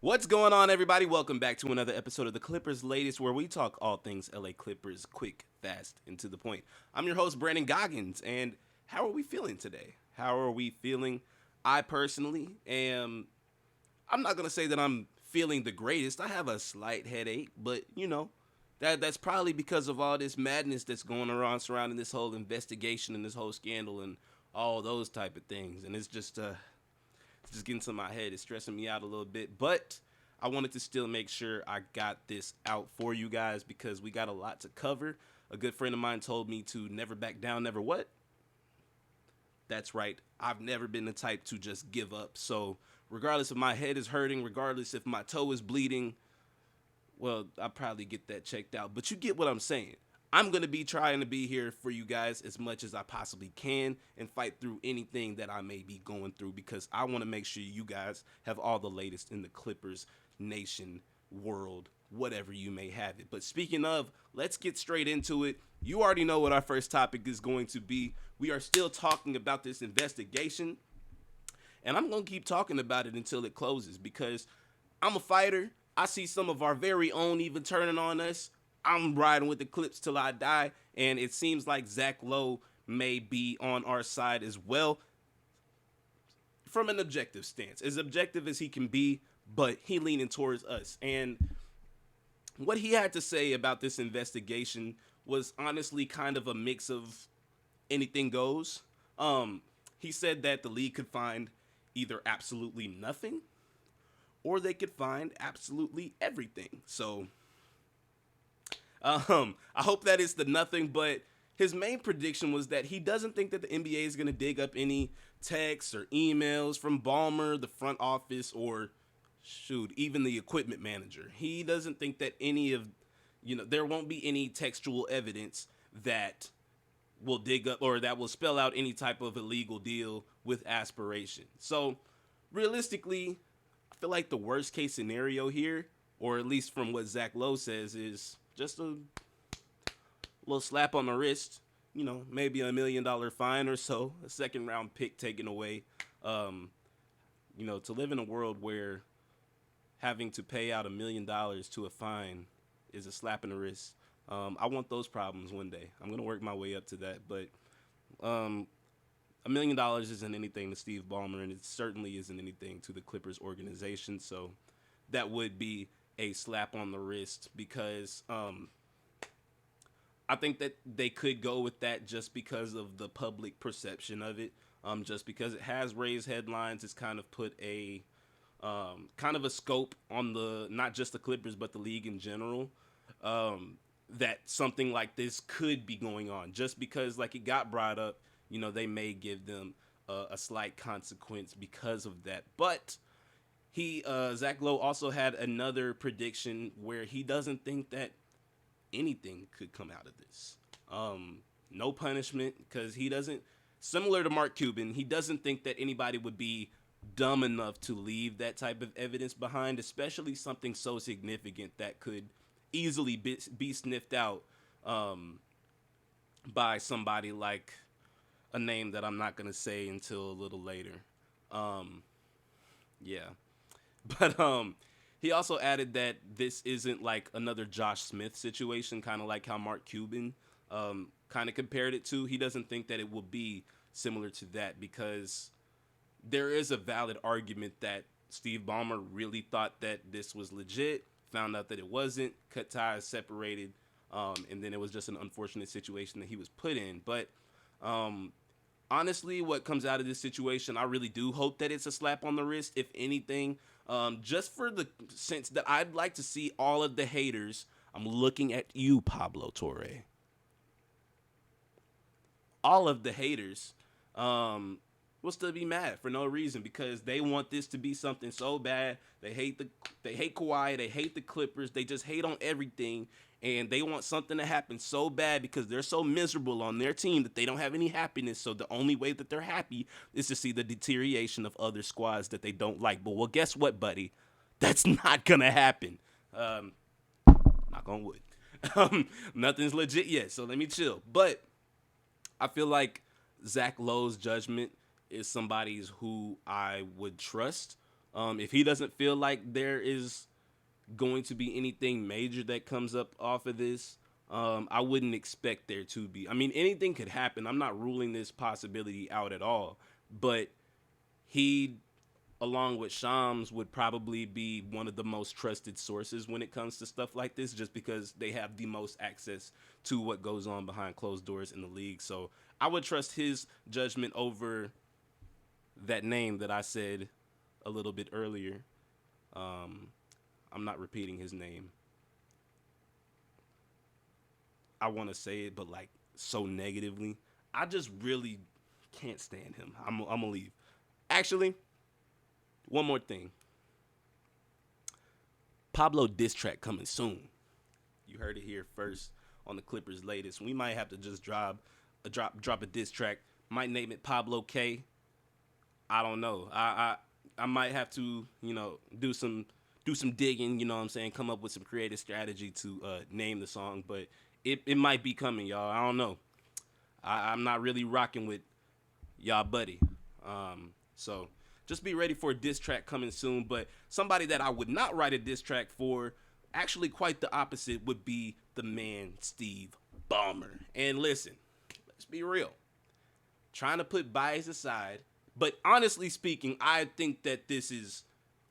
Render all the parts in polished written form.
What's going on, everybody? Welcome back to another episode of the Clippers Latest, where we talk all things LA Clippers quick, fast, and to the point. I'm your host, Brandon Goggins, and how are we feeling today? How are we feeling? I personally am, I'm not going to say that I'm feeling the greatest. I have a slight headache, but that's probably because of all this madness that's going around surrounding this whole investigation and this whole scandal and all those type of things. And it's just getting to my head. It's stressing me out a little bit, but I wanted to still make sure I got this out for you guys because we got a lot to cover. A good friend of mine told me to never back down, never what? That's right. I've never been the type to just give up. So, regardless if my head is hurting, regardless if my toe is bleeding, well, I'll probably get that checked out. But you get what I'm saying. I'm going to be trying to be here for you guys as much as I possibly can and fight through anything that I may be going through because I want to make sure you guys have all the latest in the Clippers nation, world, whatever you may have it. But speaking of, let's get straight into it. You already know what our first topic is going to be. We are still talking about this investigation, and I'm going to keep talking about it until it closes because I'm a fighter. I see some of our very own even turning on us. I'm riding with the Clips till I die, and it seems like Zach Lowe may be on our side as well from an objective stance, as objective as he can be, but he leaning towards us. And what he had to say about this investigation was honestly kind of a mix of anything goes. He said that the league could find either absolutely nothing or they could find absolutely everything. So I hope that is the nothing, but his main prediction was that he doesn't think that the NBA is going to dig up any texts or emails from Ballmer, the front office, or shoot, even the equipment manager. He doesn't think that there won't be any textual evidence that will dig up or that will spell out any type of illegal deal with aspiration. So, realistically, I feel like the worst case scenario here, or at least from what Zach Lowe says, is just a little slap on the wrist. Maybe $1 million fine or so, a second round pick taken away. Um, to live in a world where having to pay out $1 million to a fine is a slap in the wrist. I want those problems one day. I'm gonna work my way up to that, but um, $1 million isn't anything to Steve Ballmer, and it certainly isn't anything to the Clippers organization. So that would be a slap on the wrist because I think that they could go with that just because of the public perception of it. Just because it has raised headlines, it's kind of put a kind of a scope on the not just the Clippers but the league in general. That something like this could be going on just because like it got brought up. They may give them a slight consequence because of that. But Zach Lowe also had another prediction where he doesn't think that anything could come out of this. No punishment because he doesn't. Similar to Mark Cuban, he doesn't think that anybody would be dumb enough to leave that type of evidence behind, especially something so significant that could easily be sniffed out by somebody like a name that I'm not gonna say until a little later. Um, yeah, but he also added that this isn't like another Josh Smith situation, kind of like how Mark Cuban kind of compared it to. He doesn't think that it will be similar to that because there is a valid argument that Steve Ballmer really thought that this was legit, found out that it wasn't, cut ties, separated, and then it was just an unfortunate situation that he was put in. But um, honestly, what comes out of this situation, I really do hope that it's a slap on the wrist, if anything, just for the sense that I'd like to see all of the haters. I'm looking at you, Pablo Torre. All of the haters um, will still be mad for no reason because they want this to be something so bad. They hate Kawhi, they hate the Clippers, they just hate on everything, and they want something to happen so bad because they're so miserable on their team that they don't have any happiness. So the only way that they're happy is to see the deterioration of other squads that they don't like. But well, guess what, buddy? That's not gonna happen. Um, Knock on wood. Nothing's legit yet, so let me chill. But I feel like Zach Lowe's judgment is somebody's who I would trust. If he doesn't feel like there is going to be anything major that comes up off of this, I wouldn't expect there to be. I mean, anything could happen. I'm not ruling this possibility out at all. But he, along with Shams, would probably be one of the most trusted sources when it comes to stuff like this, just because they have the most access to what goes on behind closed doors in the league. So I would trust his judgment over that name that I said a little bit earlier. Um, I'm not repeating his name. I want to say it, but like so negatively. I just really can't stand him. I'm gonna leave. Actually, one more thing. Pablo diss track coming soon. You heard it here first on the Clippers' latest. We might have to just drop a diss track. Might name it Pablo K. I don't know. I might have to do some digging. You know what I'm saying? Come up with some creative strategy to name the song, but it might be coming, y'all. I don't know. I'm not really rocking with y'all, buddy. So just be ready for a diss track coming soon. But somebody that I would not write a diss track for, actually quite the opposite, would be the man Steve Ballmer. And listen, let's be real. Trying to put bias aside, but honestly speaking, I think that this is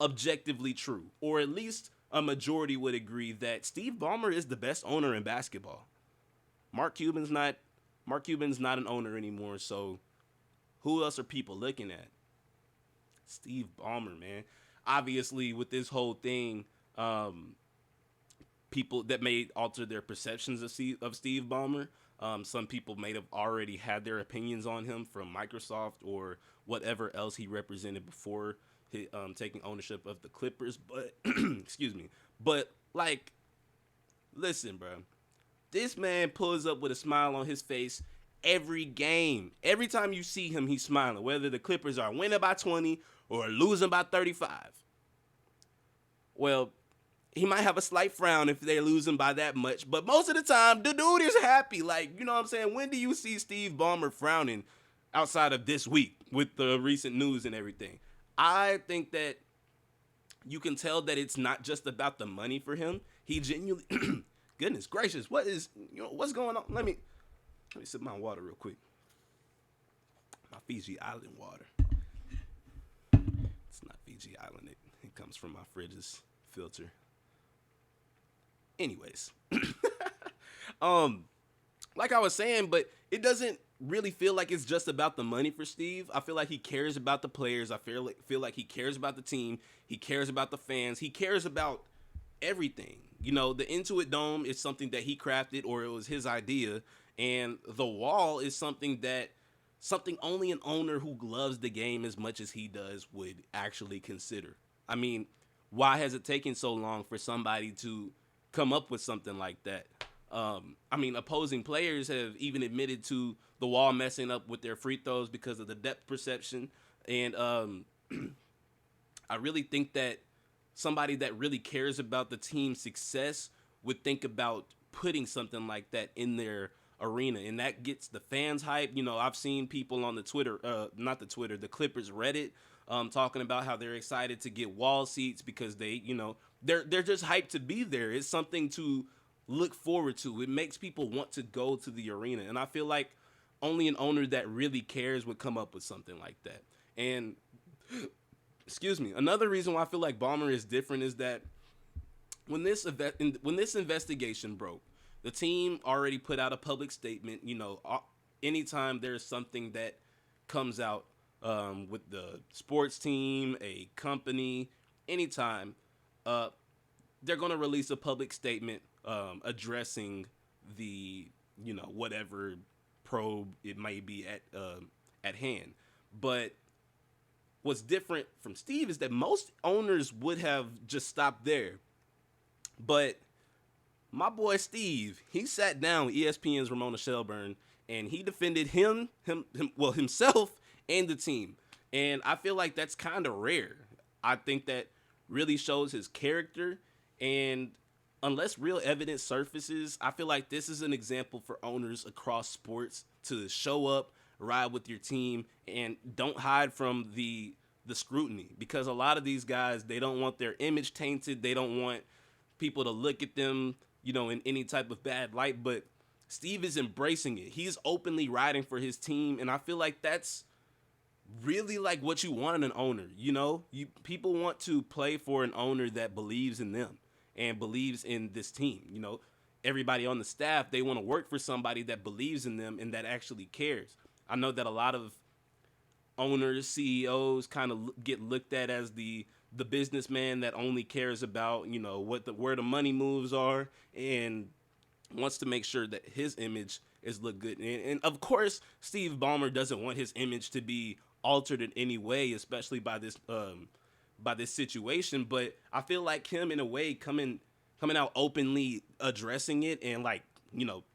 objectively true, or at least a majority would agree that Steve Ballmer is the best owner in basketball. Mark Cuban's not an owner anymore, so who else are people looking at? Steve Ballmer, man. Obviously, with this whole thing, people that may alter their perceptions of Steve Ballmer. Some people may have already had their opinions on him from Microsoft or whatever else he represented before taking ownership of the Clippers. But excuse me. But like, listen, bro. This man pulls up with a smile on his face every game. Every time you see him, he's smiling. Whether the Clippers are winning by 20 or losing by 35. Well, he might have a slight frown if they're losing by that much, but most of the time, the dude is happy. Like, you know what I'm saying? When do you see Steve Ballmer frowning outside of this week with the recent news and everything? I think that you can tell that it's not just about the money for him. He genuinely, goodness gracious, what's going on? Let me sip my water real quick. My Fiji Island water. It's not Fiji Island. It comes from my fridge's filter. Anyways, like I was saying, but it doesn't really feel like it's just about the money for Steve. I feel like he cares about the players. I feel like he cares about the team. He cares about the fans. He cares about everything. You know, the Intuit Dome is something that he crafted, or it was his idea, and the wall is something only an owner who loves the game as much as he does would actually consider. I mean, why has it taken so long for somebody to come up with something like that? I mean, opposing players have even admitted to the wall messing up with their free throws because of the depth perception. And I really think that somebody that really cares about the team's success would think about putting something like that in their arena. And that gets the fans hype. You know, I've seen people on the the Clippers Reddit, talking about how they're excited to get wall seats because they're just hyped to be there. It's something to look forward to. It makes people want to go to the arena. And I feel like only an owner that really cares would come up with something like that. And excuse me, another reason why I feel like Ballmer is different is that when this investigation broke, the team already put out a public statement. You know, anytime there's something that comes out with the sports team, a company, anytime, they're going to release a public statement addressing the, whatever probe it may be at hand. But what's different from Steve is that most owners would have just stopped there. But my boy Steve, he sat down with ESPN's Ramona Shelburne and he defended himself and the team. And I feel like that's kind of rare. I think that really shows his character. And unless real evidence surfaces, I feel like this is an example for owners across sports to show up, ride with your team, and don't hide from the the scrutiny, because a lot of these guys, they don't want their image tainted. They don't want people to look at them, in any type of bad light. But Steve is embracing it. He's openly riding for his team, and I feel like that's really like what you want in an owner. You people want to play for an owner that believes in them and believes in this team. Everybody on the staff, they want to work for somebody that believes in them and that actually cares. I know that a lot of owners, CEOs kind of get looked at as the businessman that only cares about, where the money moves are, and wants to make sure that his image is look good. And of course, Steve Ballmer doesn't want his image to be altered in any way, especially by this situation. But I feel like him, in a way, coming out openly addressing it, and like,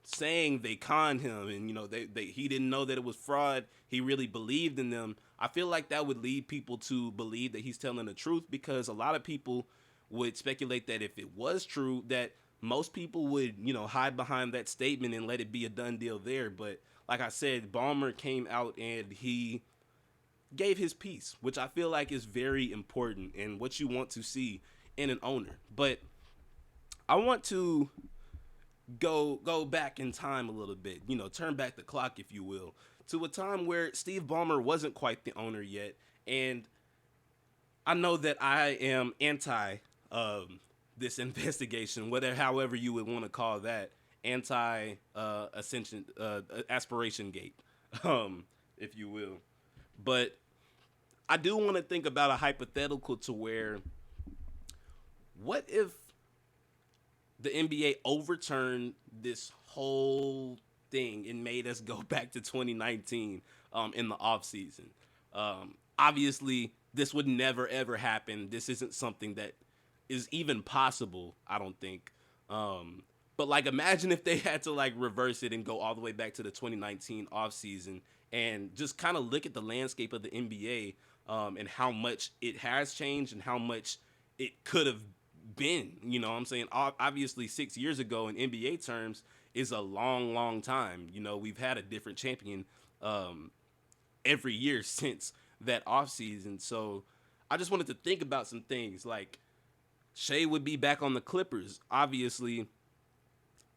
saying they conned him, and he didn't know that it was fraud. He really believed in them. I feel like that would lead people to believe that he's telling the truth, because a lot of people would speculate that if it was true, that most people would, hide behind that statement and let it be a done deal there. But like I said, Ballmer came out and he gave his piece, which I feel like is very important and what you want to see in an owner. But I want to go back in time a little bit, turn back the clock, if you will, to a time where Steve Ballmer wasn't quite the owner yet. And I know that I am anti this investigation, however you would want to call that, anti ascension aspiration gate, if you will. But I do want to think about a hypothetical to where, what if the NBA overturned this whole thing and made us go back to 2019 in the offseason? Obviously, this would never, ever happen. This isn't something that is even possible, I don't think. But like, imagine if they had to like reverse it and go all the way back to the 2019 offseason and just kind of look at the landscape of the NBA, and how much it has changed and how much it could have been. You know what I'm saying? Obviously, 6 years ago in NBA terms is a long, long time. We've had a different champion every year since that offseason. So I just wanted to think about some things. Like, Shea would be back on the Clippers. Obviously,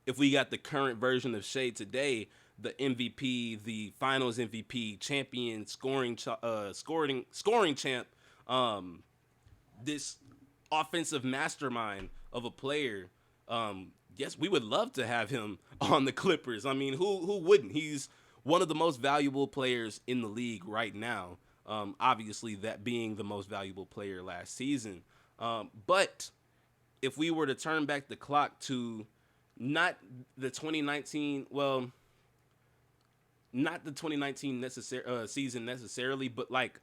if we got the current version of Shea today, the MVP, the Finals MVP, champion, scoring champ, this offensive mastermind of a player. Yes, we would love to have him on the Clippers. I mean, who wouldn't? He's one of the most valuable players in the league right now. Obviously, that being the most valuable player last season. But if we were to turn back the clock to not the 2019, well, not the 2019 season necessarily, but like,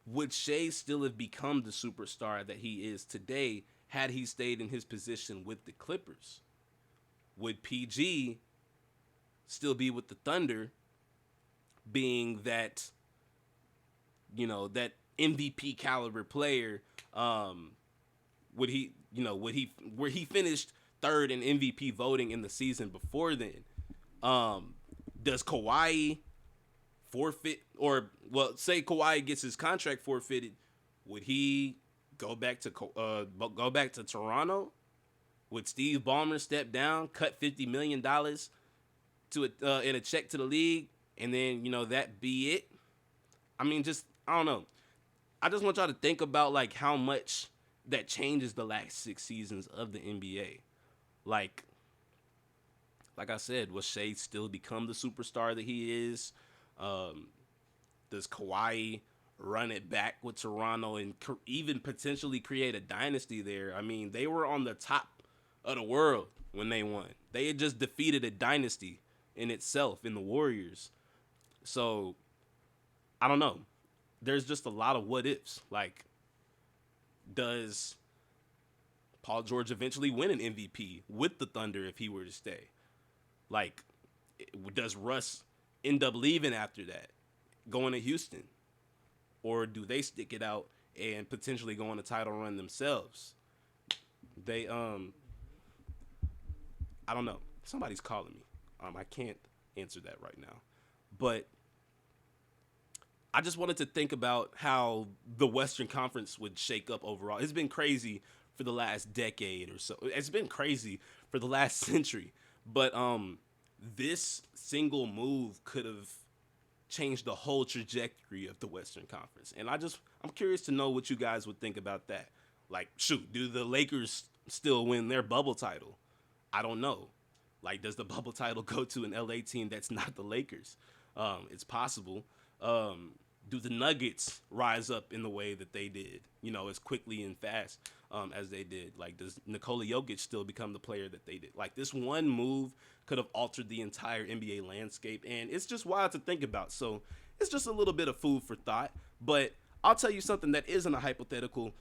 would Shea still have become the superstar that he is today had he stayed in his position with the Clippers? Would PG still be with the Thunder, being that, that MVP caliber player? Where he finished third in MVP voting in the season before then? Does Kawhi forfeit, or say Kawhi gets his contract forfeited, would he go back to Toronto? Would Steve Ballmer step down, cut $50 million to in a check to the league, and then that be it? I mean, I don't know. I just want y'all to think about like how much that changes the last 6 seasons of the NBA. Like I said, will Shea still become the superstar that he is? Does Kawhi run it back with Toronto and even potentially create a dynasty there? I mean, they were on the top of the world when they won. They had just defeated a dynasty in itself in the Warriors. So, I don't know. There's just a lot of what ifs. Like, does Paul George eventually win an MVP with the Thunder if he were to stay? Like, does Russ end up leaving after that, going to Houston? Or do they stick it out and potentially go on a title run themselves? I don't know. Somebody's calling me. I can't answer that right now. But I just wanted to think about how the Western Conference would shake up overall. It's been crazy for the last decade or so. It's been crazy for the last century. But this single move could have changed the whole trajectory of the Western Conference. And I'm curious to know what you guys would think about that. Like, shoot, do the Lakers still win their bubble title? I don't know. Like, does the bubble title go to an LA team that's not the Lakers? It's possible. Do the Nuggets rise up in the way that they did, as quickly and fast as they did? Like, does Nikola Jokic still become the player that they did? Like, this one move could have altered the entire NBA landscape, and it's just wild to think about. So it's just a little bit of food for thought. But I'll tell you something that isn't a hypothetical.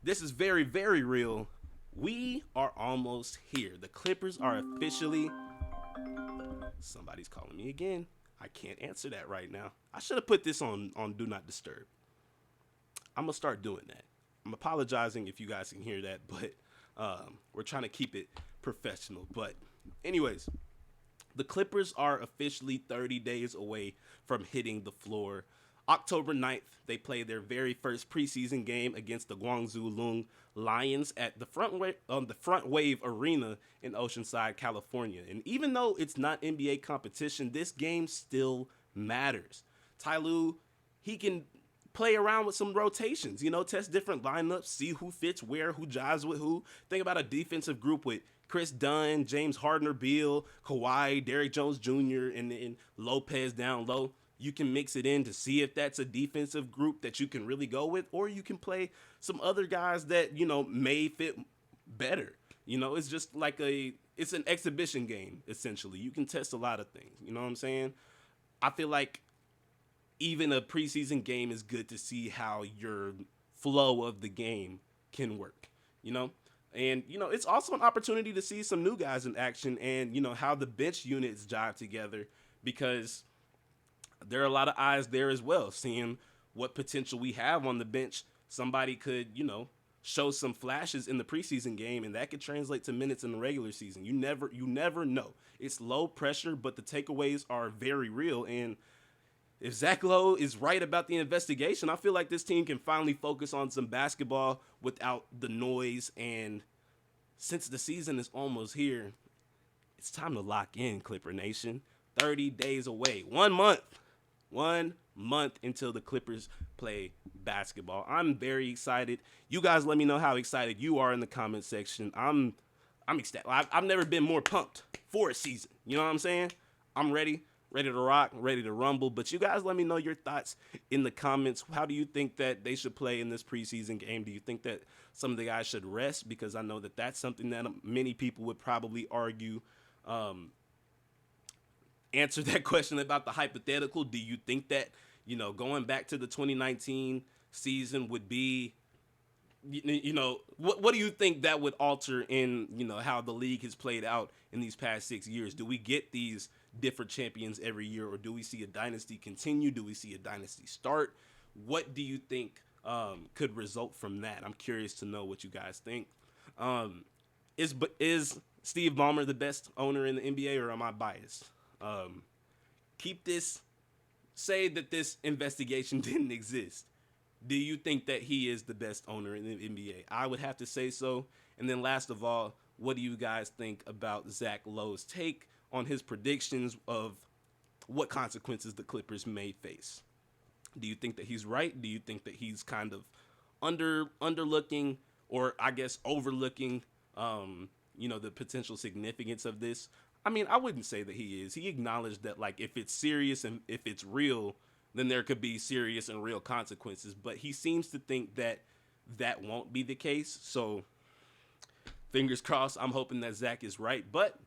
This is very, very real. We are almost here. The Clippers are officially... Somebody's calling me again. I can't answer that right now. I should have put this on Do Not Disturb. I'm going to start doing that. I'm apologizing if you guys can hear that, but we're trying to keep it professional. But anyways, the Clippers are officially 30 days away from hitting the floor. October 9th, they play their very first preseason game against the Guangzhou Lung Lions at the Front Wave Arena in Oceanside, California. And even though it's not NBA competition, this game still matters. Ty Lue, he can play around with some rotations, test different lineups, see who fits where, who jives with who. Think about a defensive group with Chris Dunn, James Harden-Beal, Kawhi, Derrick Jones Jr., and Lopez down low. You can mix it in to see if that's a defensive group that you can really go with, or you can play some other guys that, may fit better. It's just like it's an exhibition game, essentially. You can test a lot of things. You know what I'm saying? I feel like even a preseason game is good to see how your flow of the game can work, And, it's also an opportunity to see some new guys in action and, how the bench units jive together, because there are a lot of eyes there as well, seeing what potential we have on the bench. Somebody could, show some flashes in the preseason game, and that could translate to minutes in the regular season. You never know. It's low pressure, but the takeaways are very real. And if Zach Lowe is right about the investigation, I feel like this team can finally focus on some basketball without the noise. And since the season is almost here, it's time to lock in, Clipper Nation. 30 days away. 1 month. 1 month until the Clippers play basketball. I'm very excited. You guys let me know how excited you are in the comment section. I'm ecstatic. I've never been more pumped for a season. You know what I'm saying? I'm ready to rock, ready to rumble. But you guys let me know your thoughts in the comments. How do you think that they should play in this preseason game? Do you think that some of the guys should rest? Because I know that that's something that many people would probably argue. Answer that question about the hypothetical. Do you think that, going back to the 2019 season would be, what do you think that would alter in, how the league has played out in these past 6 years? Do we get these different champions every year, or do we see a dynasty continue? Do we see a dynasty start? What do you think could result from that? I'm curious to know what you guys think. Is Steve Ballmer the best owner in the NBA, or am I biased? Say that this investigation didn't exist. Do you think that he is the best owner in the NBA? I would have to say so. And then last of all, what do you guys think about Zach Lowe's take on his predictions of what consequences the Clippers may face? Do you think that he's right? Do you think that he's kind of underlooking, or I guess overlooking, the potential significance of this? I mean, I wouldn't say that he is. He acknowledged that, like, if it's serious and if it's real, then there could be serious and real consequences. But he seems to think that that won't be the case. So, fingers crossed. I'm hoping that Zach is right. But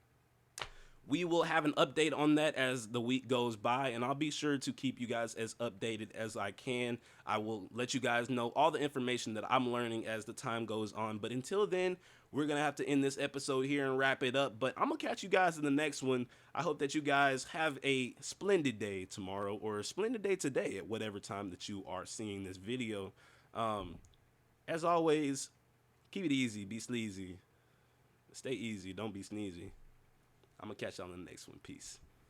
we will have an update on that as the week goes by, and I'll be sure to keep you guys as updated as I can. I will let you guys know all the information that I'm learning as the time goes on. But until then, we're going to have to end this episode here and wrap it up. But I'm going to catch you guys in the next one. I hope that you guys have a splendid day tomorrow, or a splendid day today at whatever time that you are seeing this video. As always, keep it easy, be sleazy. Stay easy, don't be sneezy. I'm going to catch y'all in the next one. Peace.